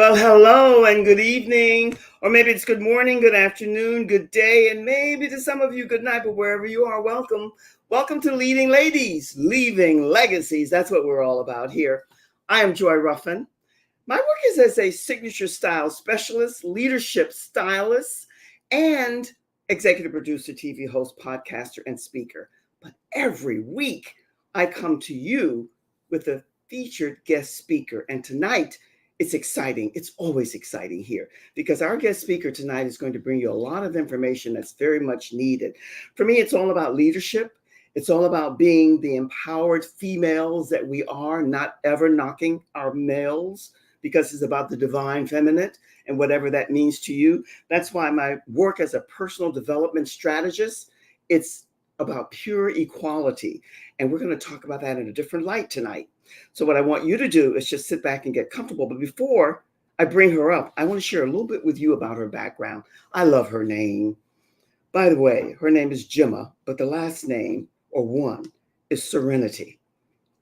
Well, hello and good evening, or maybe it's good morning, good afternoon, good day, and maybe to some of you, good night, but wherever you are, welcome. Welcome to Leading Ladies, Leaving Legacies. That's what we're all about here. I am Joy Ruffin. My work is as a signature style specialist, leadership stylist, and executive producer, TV host, podcaster, and speaker. But every week, I come to you with a featured guest speaker. And tonight, it's exciting. It's always exciting here because our guest speaker tonight is going to bring you a lot of information that's very much needed. For me, it's all about leadership. It's all about being the empowered females that we are, not ever knocking our males, because it's about the divine feminine and whatever that means to you. That's why my work as a personal development strategist, it's about pure equality. And we're going to talk about that in a different light tonight. So what I want you to do is just sit back and get comfortable. But before I bring her up, I want to share a little bit with you about her background. I love her name. By the way, her name is Gemma, but the last name, or one, is Serenity.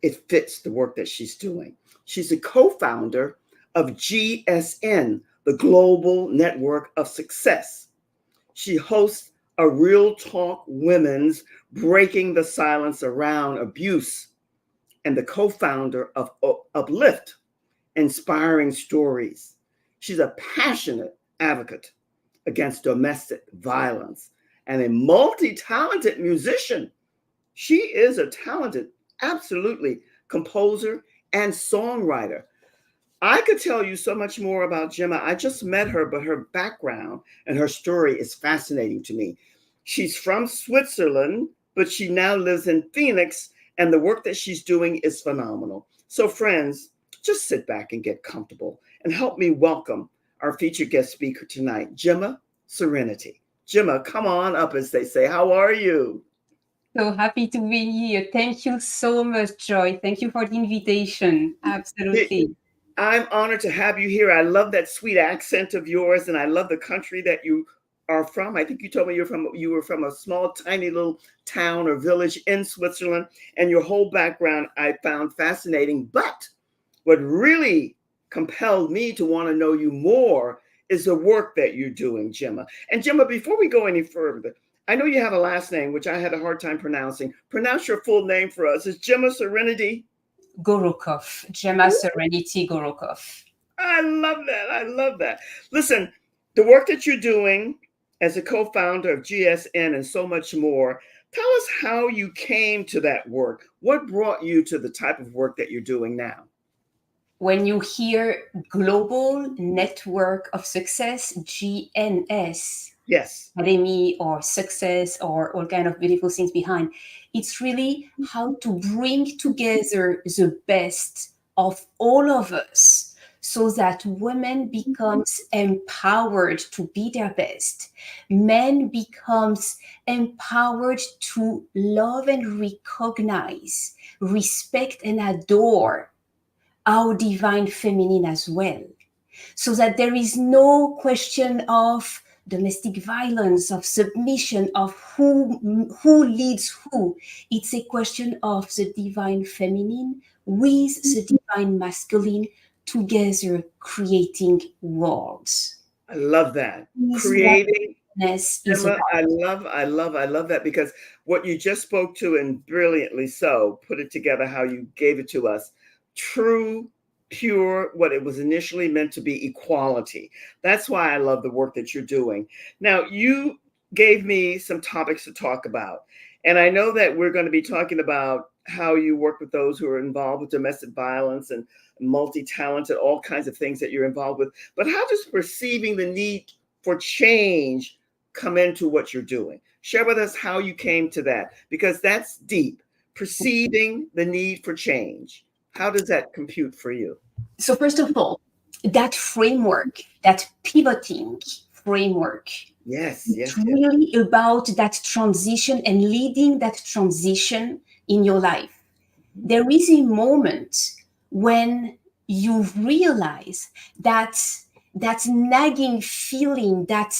It fits the work that she's doing. She's a co-founder of GSN, the Global Network of Success. She hosts a Real Talk Women's Breaking the Silence Around Abuse and the co-founder of UPLIFT, Inspiring Stories. She's a passionate advocate against domestic violence and a multi-talented musician. She is a talented, absolutely, composer and songwriter. I could tell you so much more about Gemma. I just met her, but her background and her story is fascinating to me. She's from Switzerland, but she now lives in Phoenix, and the work that she's doing is phenomenal. So friends, just sit back and get comfortable and help me welcome our featured guest speaker tonight, Gemma Serenity. Gemma, come on up, as they say. How are you? So happy to be here. Thank you so much, Joy. Thank you for the invitation. Absolutely. I'm honored to have you here. I love that sweet accent of yours, and I love the country that you are from. I think you told me you were from a small, tiny little town or village in Switzerland, and your whole background I found fascinating. But what really compelled me to want to know you more is the work that you're doing, Gemma. And Gemma, before we go any further, I know you have a last name, which I had a hard time pronouncing. Pronounce your full name for us. It's Gemma Serenity Gorokhoff, Gemma Serenity Gorokhoff. I love that. I love that. Listen, the work that you're doing as a co-founder of GSN and so much more, tell us how you came to that work. What brought you to the type of work that you're doing now? When you hear Global Network of Success, GNS, Yes. Academy or success or all kind of beautiful things behind, it's really how to bring together the best of all of us so that women becomes empowered to be their best, men becomes empowered to love and recognize, respect and adore our divine feminine as well, so that there is no question of domestic violence, of submission, of who leads who. It's a question of the divine feminine with the divine masculine together creating worlds. I love that. Is what Creating, oneness is Emma, about. I love that because what you just spoke to, and brilliantly so, put it together how you gave it to us. True, pure, what it was initially meant to be, equality. That's why I love the work that you're doing. Now, you gave me some topics to talk about. And I know that we're going to be talking about how you work with those who are involved with domestic violence and multi-talented, all kinds of things that you're involved with. But how does perceiving the need for change come into what you're doing? Share with us how you came to that, because that's deep. Perceiving the need for change. How does that compute for you? So first of all, that framework, that pivoting framework, Yes, it's yes, yes. really about that transition and leading that transition in your life. There is a moment when you realize that that nagging feeling, that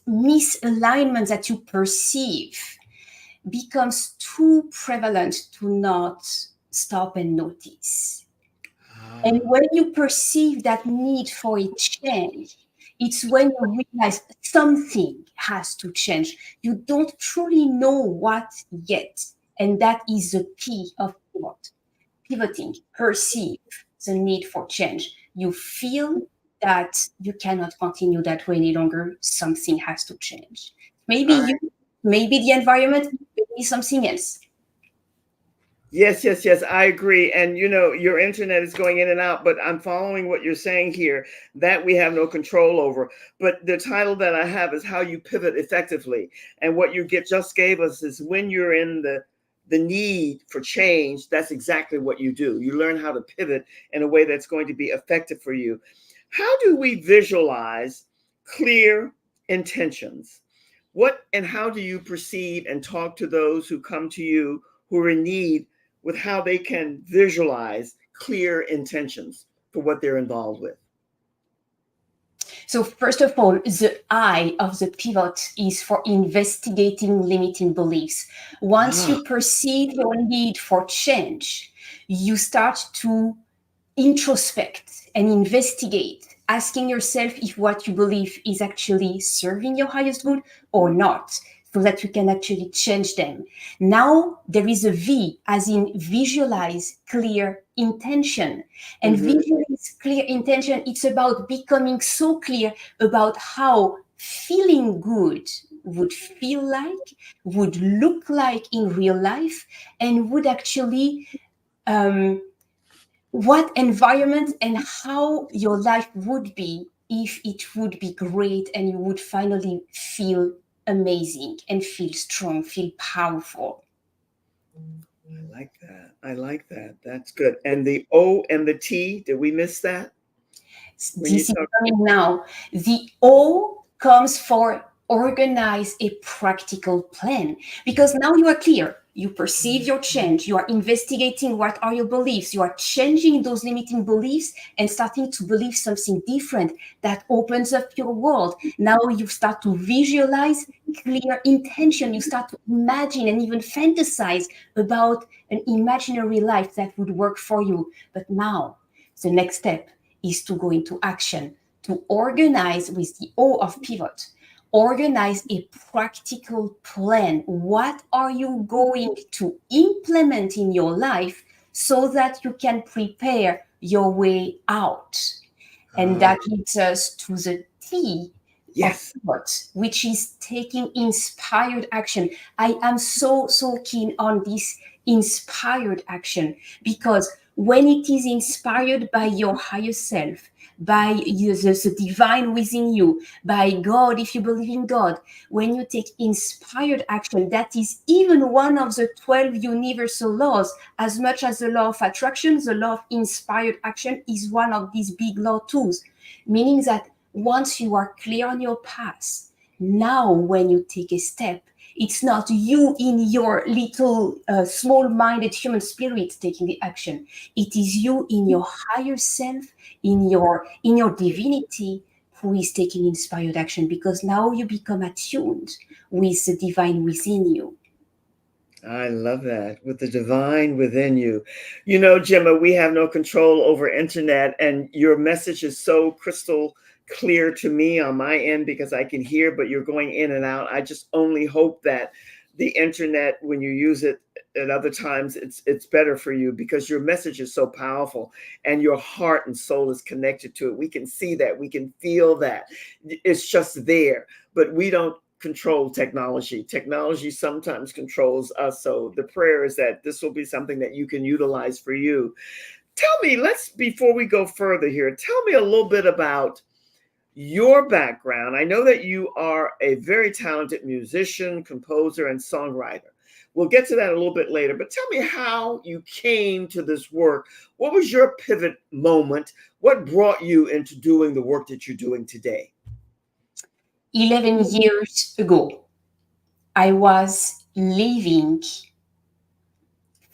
misalignment that you perceive becomes too prevalent to not stop and notice. And when you perceive that need for a change, it's when you realize something has to change. You don't truly know what yet. And that is the P of pivot. Pivoting, perceive the need for change. You feel that you cannot continue that way any longer. Something has to change. Maybe I, you, maybe the environment, maybe something else. yes, yes, yes, I agree. And you know, your internet is going in and out, but I'm following what you're saying here that we have no control over. But the title that I have is How You Pivot Effectively. And what you just gave us is when you're in the need for change, that's exactly what you do. You learn how to pivot in a way that's going to be effective for you. How do we visualize clear intentions? What and how do you perceive and talk to those who come to you who are in need with how they can visualize clear intentions for what they're involved with? So first of all, the I of the pivot is for investigating limiting beliefs. Once Ah, you perceive your need for change, you start to introspect and investigate, asking yourself if what you believe is actually serving your highest good or not, so that you can actually change them. Now there is a V, as in visualize clear intention. And mm-hmm. visualize clear intention, it's about becoming so clear about how feeling good would feel like, would look like in real life, and would actually what environment and how your life would be if it would be great and you would finally feel amazing and feel strong, feel powerful. I like that. I like that. That's good. And the O and the T, did we miss that when you This is talk? coming now. The O comes for organize a practical plan, because now you are clear. You perceive your change. You are investigating what are your beliefs. You are changing those limiting beliefs and starting to believe something different that opens up your world. Now you start to visualize clear intention. You start to imagine and even fantasize about an imaginary life that would work for you. But now the next step is to go into action, to organize with the O of pivot, organize a practical plan. What are you going to implement in your life so that you can prepare your way out? And Ah, that leads us to the T of yes. pivot, which is taking inspired action. I am so keen on this inspired action, because when it is inspired by your higher self, by the divine within you, by God, if you believe in God, when you take inspired action, that is even one of the 12 universal laws. As much as the law of attraction, the law of inspired action is one of these big law tools, meaning that once you are clear on your path, now when you take a step, it's not you in your little small-minded human spirit taking the action. It is you in your higher self, in your divinity, who is taking inspired action, because now you become attuned with the divine within you. I love that. With the divine within you. You know, Gemma, we have no control over internet, and your message is so crystal clear to me on my end because I can hear, but you're going in and out. I just only hope that the internet, when you use it at other times, it's better for you because your message is so powerful and your heart and soul is connected to it. We can see that, we can feel that. It's just there, but we don't control technology. Technology sometimes controls us. So the prayer is that this will be something that you can utilize for you. Tell me, before we go further here, tell me a little bit about your background. I know that you are a very talented musician, composer, and songwriter. We'll get to that a little bit later, but tell me how you came to this work. What was your pivot moment? What brought you into doing the work that you're doing today? 11 years ago, I was living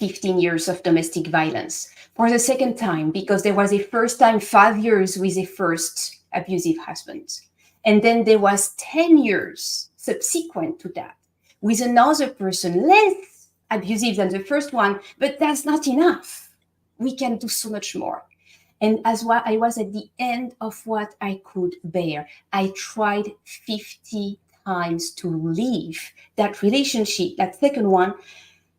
15 years of domestic violence for the second time, because there was a first time 5 years with a first abusive husband. And then there was 10 years subsequent to that with another person less abusive than the first one, but that's not enough. We can do so much more. And as well, I was at the end of what I could bear. I tried 50 times to leave that relationship, that second one,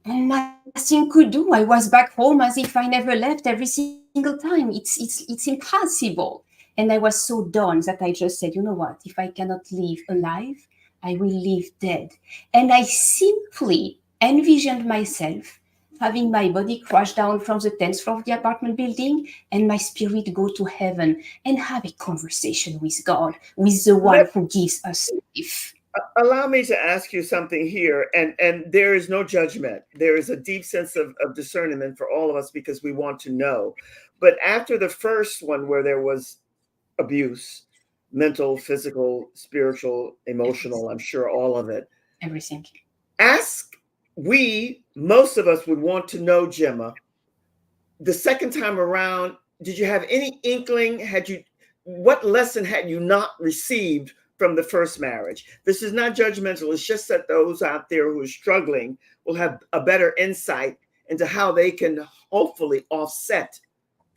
and nothing could do. I was back home as if I never left every single time. It's impossible. And I was so done that I just said, you know what? If I cannot live alive, I will live dead. And I simply envisioned myself having my body crash down from the 10th floor of the apartment building and my spirit go to heaven and have a conversation with God, with the one Let who gives us life. allow me to ask you something here, and there is no judgment. There is a deep sense of discernment for all of us because we want to know. But after the first one, where there was abuse, mental, physical, spiritual, Everything. emotional, I'm sure all of it, Everything. ask most of us would want to know, Gemma, the second time around, did you have any inkling? What lesson had you not received from the first marriage? This is not judgmental. It's just that those out there who are struggling will have a better insight into how they can hopefully offset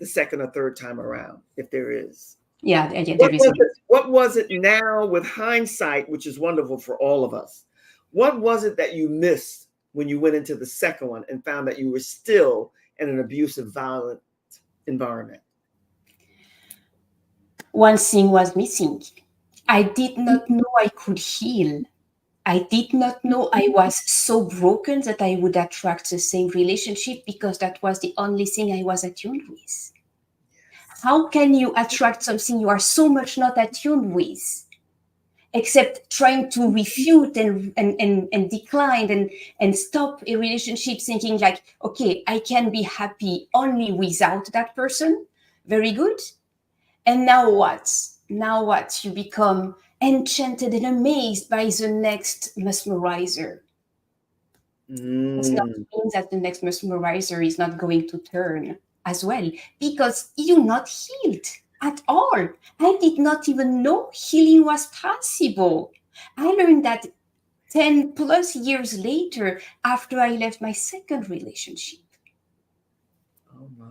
the second or third time around, if there is. Yeah, there is. What was it now with hindsight, which is wonderful for all of us? What was it that you missed when you went into the second one and found that you were still in an abusive, violent environment? One thing was missing. I did not know I could heal. I did not know I was so broken that I would attract the same relationship because that was the only thing I was attuned with. How can you attract something you are so much not attuned with? Except trying to refute and decline and stop a relationship thinking like, okay, I can be happy only without that person. Very good. And now what? Now what? You become enchanted and amazed by the next mesmerizer. It's not Mm. mean that the next mesmerizer is not going to turn as well, because you're not healed at all. I did not even know healing was possible. I learned that 10 plus years later after I left my second relationship. Oh my.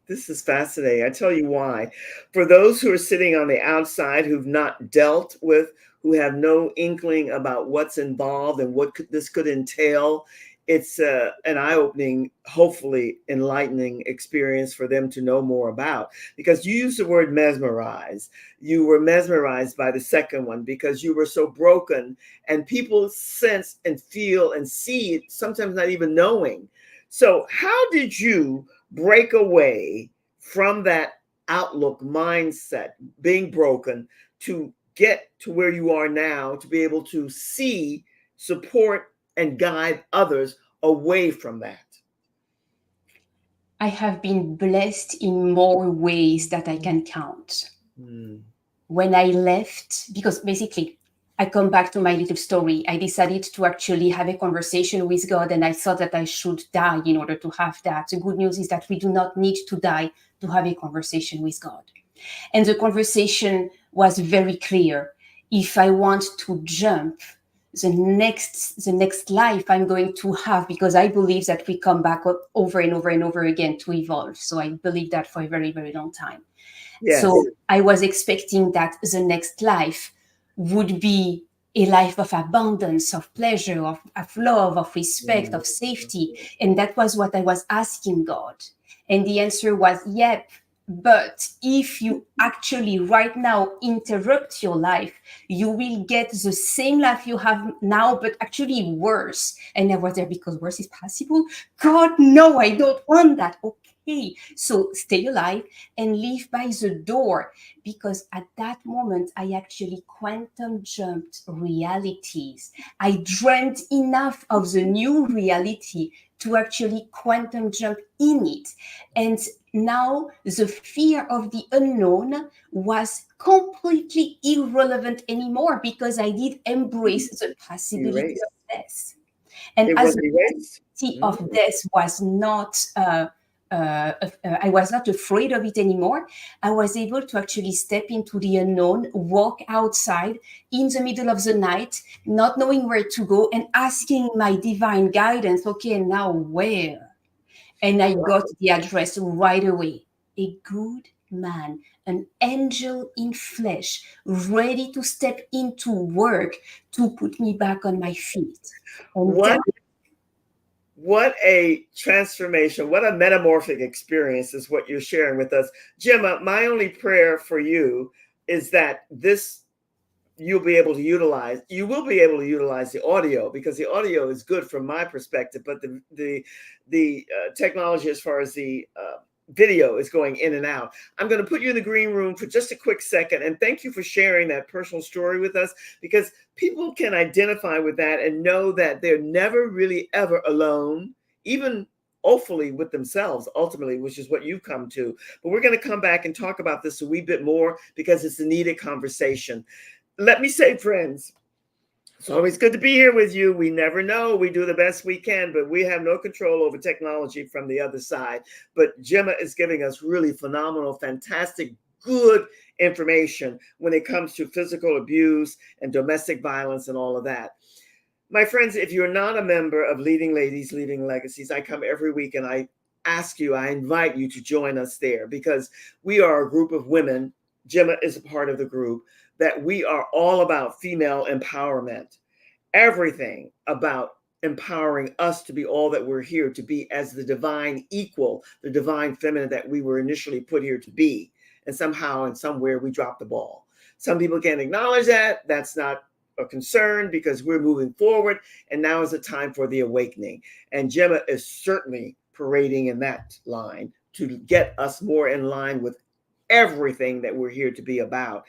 This is fascinating. I tell you why. For those who are sitting on the outside who've not dealt with, who have no inkling about what's involved and this could entail, it's an eye-opening, hopefully enlightening experience for them to know more about. Because you used the word mesmerize. You were mesmerized by the second one because you were so broken, and people sense and feel and see it, sometimes not even knowing. So how did you break away from that outlook mindset, being broken, to get to where you are now, to be able to see, support, and guide others away from that? I have been blessed in more ways that I can count. Mm. When I left, because basically I come back to my little story. I decided to actually have a conversation with God, and I thought that I should die in order to have that. The good news is that we do not need to die to have a conversation with God. And the conversation was very clear. If I want to jump the next life I'm going to have, because I believe that we come back over and over and over again to evolve. So I believe that for a very, very long time. Yes. So I was expecting that the next life would be a life of abundance, of pleasure, of love, of respect, Mm. of safety. And that was what I was asking God. And the answer was, yep. But if you actually right now interrupt your life, you will get the same life you have now, but actually worse. And I was there because worse is possible. God, no, I don't want that. Okay. So stay alive and live by the door, because at that moment I actually quantum jumped realities. I dreamt enough of the new reality to actually quantum jump in it. And now the fear of the unknown was completely irrelevant anymore, because I did embrace the possibility Erased. of death. And It as was the erased. possibility of Mm. death was not I was not afraid of it anymore. I was able to actually step into the unknown, walk outside in the middle of the night, not knowing where to go, and asking my divine guidance, okay, now where? And I got the address right away. A good man, an angel in flesh, ready to step into work to put me back on my feet. And What that, what a transformation, what a metamorphic experience is what you're sharing with us. Gemma, my only prayer for you is that this you will be able to utilize the audio, because the audio is good from my perspective, but the technology as far as the video is going in and out. I'm going to put you in the green room for just a quick second, and thank you for sharing that personal story with us, because people can identify with that and know that they're never really ever alone, even hopefully with themselves ultimately, which is what you've come to. But we're going to come back and talk about this a wee bit more, because it's a needed conversation. Let me say, friends, it's always good to be here with you. We never know. We do the best we can, but we have no control over technology from the other side. But Gemma is giving us really phenomenal, fantastic, good information when it comes to physical abuse and domestic violence and all of that. My friends, if you're not a member of Leading Ladies, Leaving Legacies, I come every week and I invite you to join us there, because we are a group of women. Gemma is a part of the group that we are all about female empowerment, everything about empowering us to be all that we're here to be as the divine equal, the divine feminine that we were initially put here to be. And somehow and somewhere we dropped the ball. Some people can't acknowledge that. That's not a concern, because we're moving forward, and now is the time for the awakening. And Gemma is certainly parading in that line to get us more in line with everything that we're here to be about.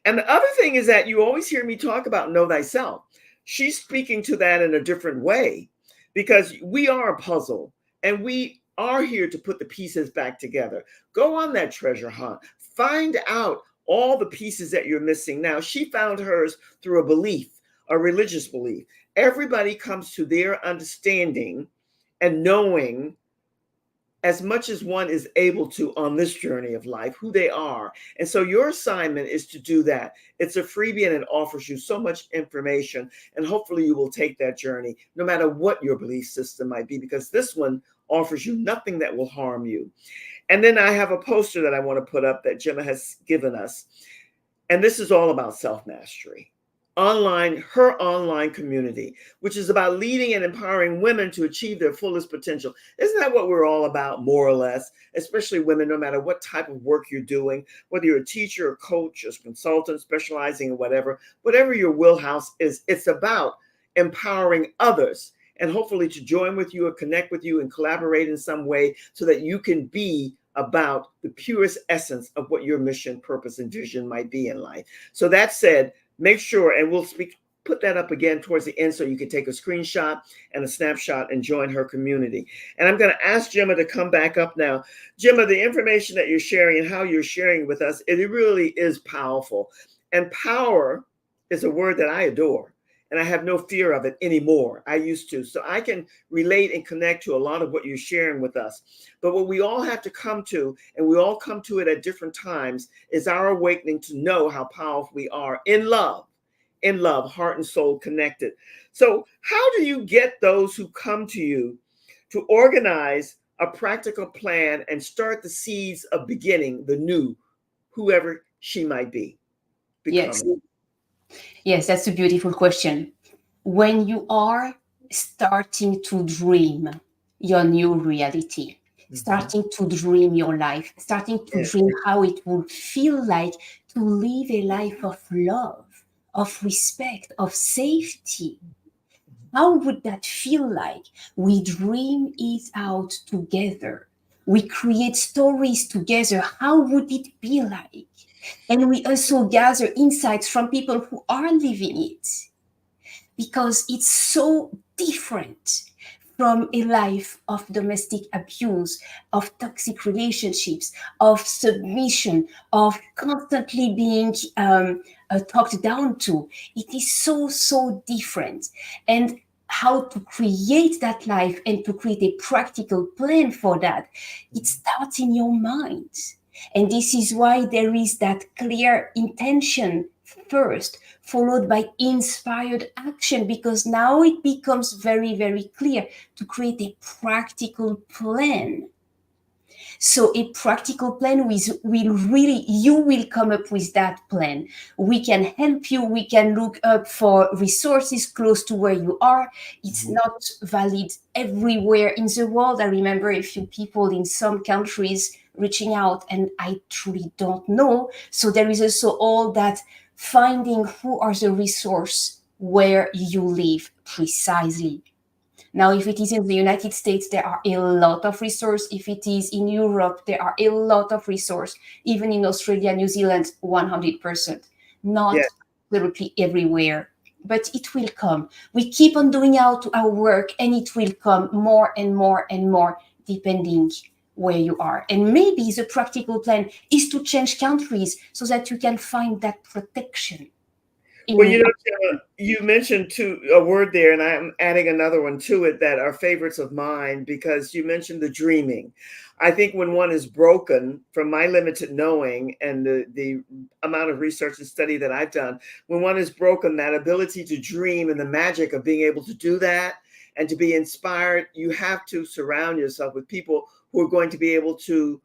And the other thing is that you always hear me talk about know thyself. She's speaking to that in a different way, because we are a puzzle and we are here to put the pieces back together. Go on that treasure hunt. Find out all the pieces that you're missing. Now, she found hers through a belief, a religious belief. Everybody comes to their understanding and knowing as much as one is able to on this journey of life, who they are. And so your assignment is to do that. It's a freebie and it offers you so much information. And hopefully you will take that journey, no matter what your belief system might be, because this one offers you nothing that will harm you. And then I have a poster that I want to put up that Gemma has given us. And this is all about self-mastery. Her online community, which is about leading and empowering women to achieve their fullest potential. Isn't that what we're all about, more or less? Especially women, no matter what type of work you're doing, whether you're a teacher, a coach, a consultant, specializing in whatever your wheelhouse is, it's about empowering others, and hopefully to join with you or connect with you and collaborate in some way so that you can be about the purest essence of what your mission, purpose, and vision might be in life. So that said, make sure, and we'll put that up again towards the end so you can take a screenshot and a snapshot and join her community. And I'm going to ask Gemma to come back up now. Gemma, the information that you're sharing and how you're sharing with us, it really is powerful. And power is a word that I adore. And I have no fear of it anymore. I used to. So I can relate and connect to a lot of what you're sharing with us. But what we all have to come to, and we all come to it at different times, is our awakening to know how powerful we are in love, heart and soul connected. So how do you get those who come to you to organize a practical plan and start the seeds of beginning the new, whoever she might be becoming? Yes, that's a beautiful question. When you are starting to dream your new reality, starting to dream your life, starting to dream how it would feel like to live a life of love, of respect, of safety, how would that feel like? We dream it out together. We create stories together. How would it be like? And we also gather insights from people who are living it, because it's so different from a life of domestic abuse, of toxic relationships, of submission, of constantly being talked down to. It is so, so different. And how to create that life and to create a practical plan for that, it starts in your mind. And this is why there is that clear intention first, followed by inspired action, because now it becomes very, very clear to create a practical plan. So a practical plan will really, you will come up with that plan. We can help you. We can look up for resources close to where you are. It's Mhm. not valid everywhere in the world. I remember a few people in some countries reaching out, and I truly don't know. So there is also all that finding who are the resource where you live precisely. Now, if it is in the United States, there are a lot of resources. If it is in Europe, there are a lot of resources. Even in Australia, New Zealand, 100%. Yeah. Not absolutely everywhere, but it will come. We keep on doing our work, and it will come more and more and more, depending where you are. And maybe the practical plan is to change countries so that you can find that protection Well, in. Gemma, you mentioned a word there, and I'm adding another one to it that are favorites of mine because you mentioned the dreaming. I think when one is broken, from my limited knowing and the amount of research and study that I've done, when one is broken, that ability to dream and the magic of being able to do that and to be inspired, you have to surround yourself with people who are going to be able to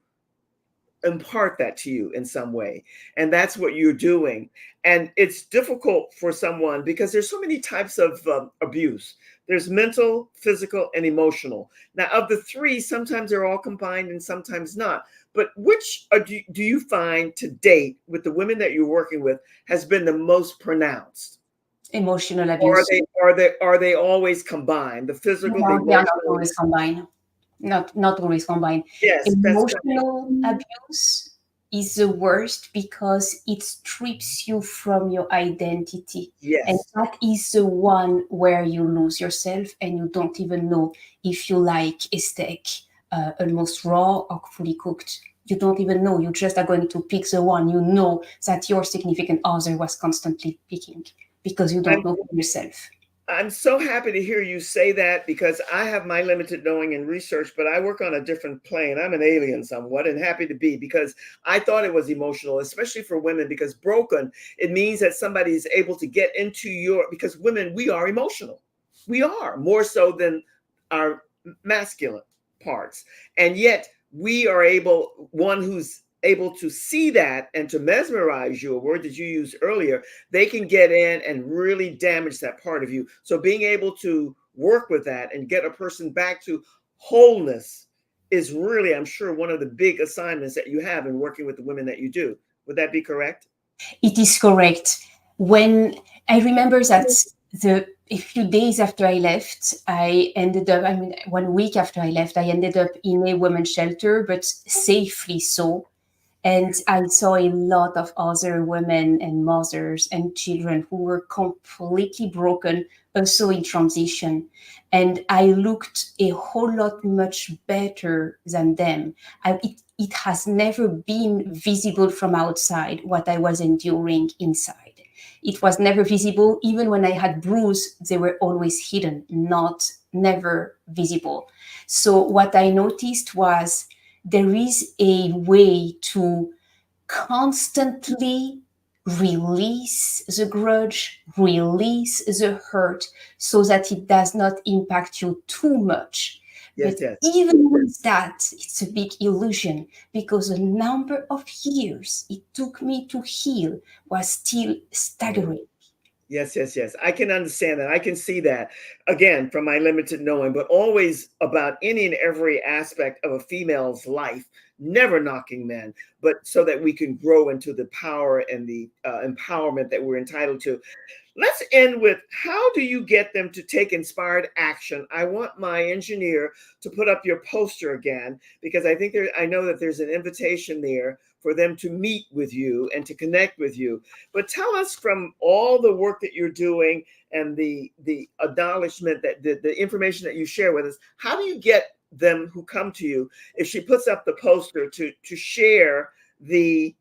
impart that to you in some way, and that's what you're doing. And it's difficult for someone because there's so many types of abuse. There's mental, physical, and emotional. Now of the three, sometimes they're all combined and sometimes not, but which do you find to date with the women that you're working with has been the most pronounced? Emotional Or abuse. are they always combined, the physical, the No, they are not emotional? always combined. Not always combined. Yes, that's Emotional abuse is the worst because it strips you from your identity. And yes. that is the one where you lose yourself and you don't even know if you like a steak almost raw or fully cooked. You don't even know. You just are going to pick the one you know that your significant other was constantly picking because you don't I'm know for yourself. I'm so happy to hear you say that because I have my limited knowing and research, but I work on a different plane. I'm an alien somewhat and happy to be because I thought it was emotional, especially for women, because broken, it means that somebody is able to get into because women, we are emotional. We are more so than our masculine parts. And yet we are one who's able to see that and to mesmerize you, a word that you used earlier, they can get in and really damage that part of you. So being able to work with that and get a person back to wholeness is really, I'm sure, one of the big assignments that you have in working with the women that you do. Would that be correct? It is correct. When I remember that the a few days after I left, I ended up, I mean, 1 week after I left, I ended up in a women's shelter, but safely so. And I saw a lot of other women and mothers and children who were completely broken, also in transition. And I looked a whole lot much better than them. It has never been visible from outside what I was enduring inside. It was never visible. Even when I had bruises, they were always hidden, not never visible. So what I noticed was there is a way to constantly release the grudge, release the hurt, so that it does not impact you too much. Yes, But yes. even with that, it's a big illusion because the number of years it took me to heal was still staggering. Yes, yes, yes. I can understand that. I can see that again from my limited knowing, but always about any and every aspect of a female's life, never knocking men, but so that we can grow into the power and the empowerment that we're entitled to. Let's end with how do you get them to take inspired action? I want my engineer to put up your poster again because I know that there's an invitation there for them to meet with you and to connect with you. But tell us from all the work that you're doing and the acknowledgement that the information that you share with us, how do you get them who come to you if she puts up the poster to share the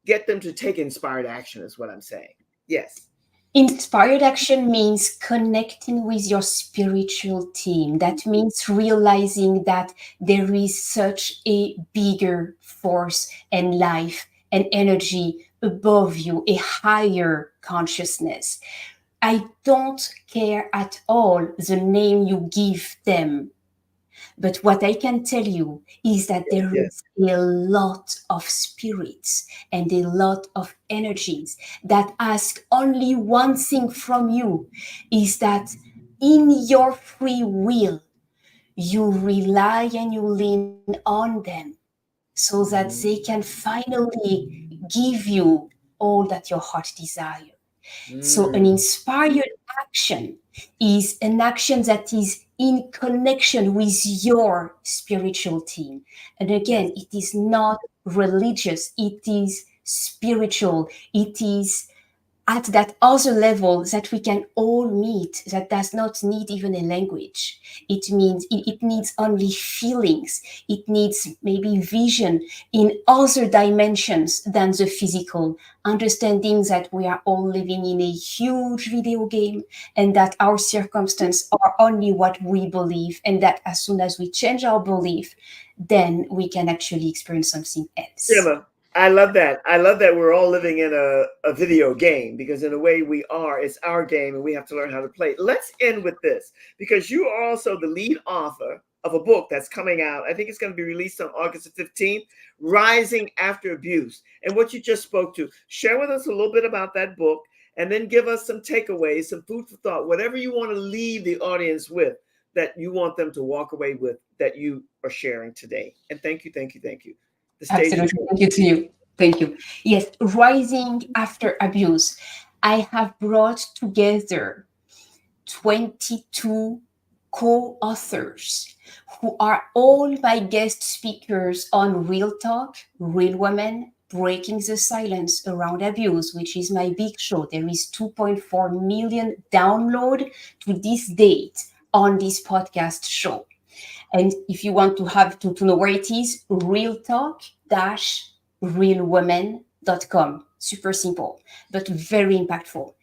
get them to take inspired action is what I'm saying. Yes. Inspired action means connecting with your spiritual team. That means realizing that there is such a bigger force and life and energy above you, a higher consciousness. I don't care at all the name you give them. But what I can tell you is that there Yes. is a lot of spirits and a lot of energies that ask only one thing from you, is that in your free will, you rely and you lean on them so that they can finally give you all that your heart desires. So, an Mm, inspired action is an action that is in connection with your spiritual team. And yes. again, it is not religious, it is spiritual, it is at that other level that we can all meet, that does not need even a language. It needs only feelings, it needs maybe vision in other dimensions than the physical, understanding that we are all living in a huge video game and that our circumstances are only what we believe, and that as soon as we change our belief, then we can actually experience something else. Gemma, I love that. I love that we're all living in a video game, because in a way we are. It's our game and we have to learn how to play. Let's end with this, because you are also the lead author of a book that's coming out. I think it's going to be released on August the 15th, Rising After Abuse. And what you just spoke to, share with us a little bit about that book, and then give us some takeaways, some food for thought, whatever you want to leave the audience with, that you want them to walk away with, that you are sharing today. And thank you, thank you, thank you. The stage is Absolutely. yours. Thank you to you. Thank you. Yes, Rising After Abuse. I have brought together 22 co authors who are all my guest speakers on Real Talk, Real Women, Breaking the Silence Around Abuse, which is my big show. There is 2.4 million download to this date on this podcast show. And if you want to to know where it is, realtalk-realwomen.com. Super simple, but very impactful.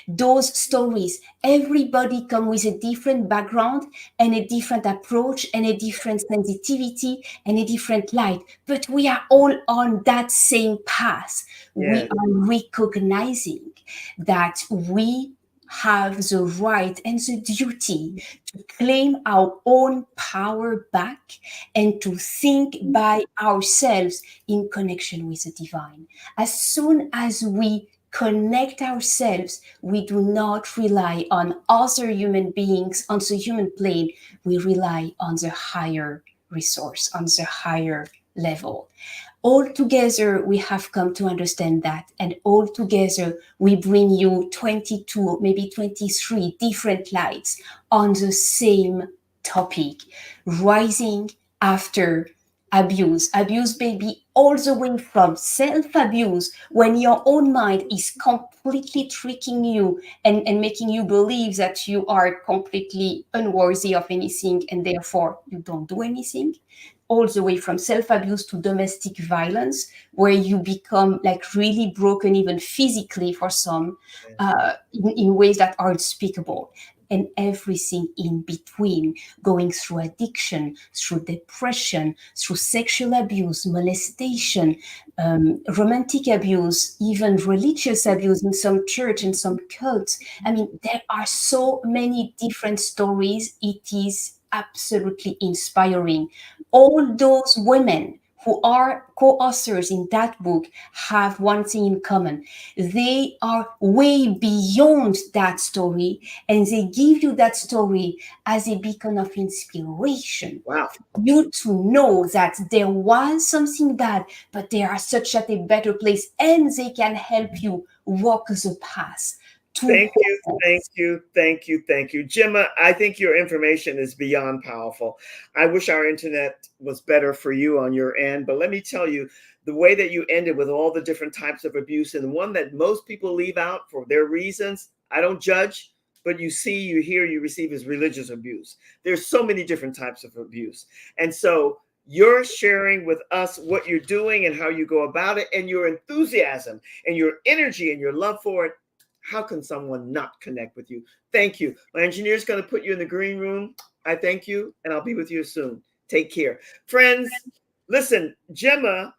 Those stories, everybody come with a different background and a different approach and a different sensitivity and a different light, but we are all on that same path. We Yes. are recognizing that we have the right and the duty to claim our own power back and to think by ourselves in connection with the divine. As soon as we connect ourselves, we do not rely on other human beings on the human plane, we rely on the higher resource, on the higher level. All together, we have come to understand that, and all together, we bring you 22, maybe 23 different lights on the same topic, rising after abuse. Abuse may be all the way from self-abuse, when your own mind is completely tricking you and making you believe that you are completely unworthy of anything and therefore you don't do anything, all the way from self-abuse to domestic violence, where you become like really broken, even physically for some, in ways that are unspeakable, and everything in between, going through addiction, through depression, through sexual abuse, molestation, romantic abuse, even religious abuse in some church and some cults. I mean, there are so many different stories. It is absolutely inspiring. All those women who are co-authors in that book have one thing in common. They are way beyond that story, and they give you that story as a beacon of inspiration. Wow. You to know that there was something bad, but they are such at a better place, and they can help you walk the path to Thank you, thank wholeness. you, thank you, thank you. Gemma, I think your information is beyond powerful. I wish our internet was better for you on your end, but let me tell you, the way that you ended with all the different types of abuse, and the one that most people leave out for their reasons, I don't judge, but you see, you hear, you receive, is religious abuse. There's so many different types of abuse. And so you're sharing with us what you're doing and how you go about it, and your enthusiasm and your energy and your love for it. How can someone not connect with you? Thank you. My engineer is going to put you in the green room. I thank you, and I'll be with you soon. Take care. Friends, listen, Gemma,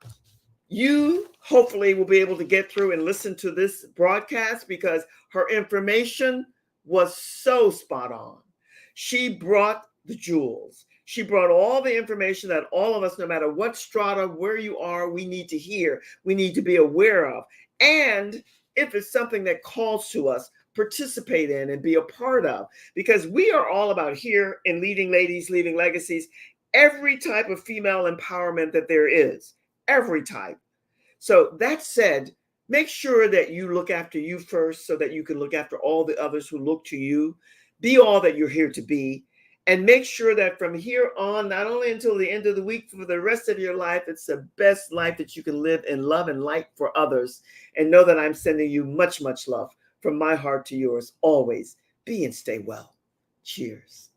you hopefully will be able to get through and listen to this broadcast, because her information was so spot on. She brought the jewels. She brought all the information that all of us, no matter what strata, where you are, we need to hear, we need to be aware of. And if it's something that calls to us, participate in and be a part of, because we are all about here in Leading Ladies, Leaving Legacies, every type of female empowerment that there is, every type. So that said, make sure that you look after you first so that you can look after all the others who look to you. Be all that you're here to be. And make sure that from here on, not only until the end of the week, for the rest of your life, it's the best life that you can live in love and light for others. And know that I'm sending you much, much love from my heart to yours always. Be and stay well. Cheers.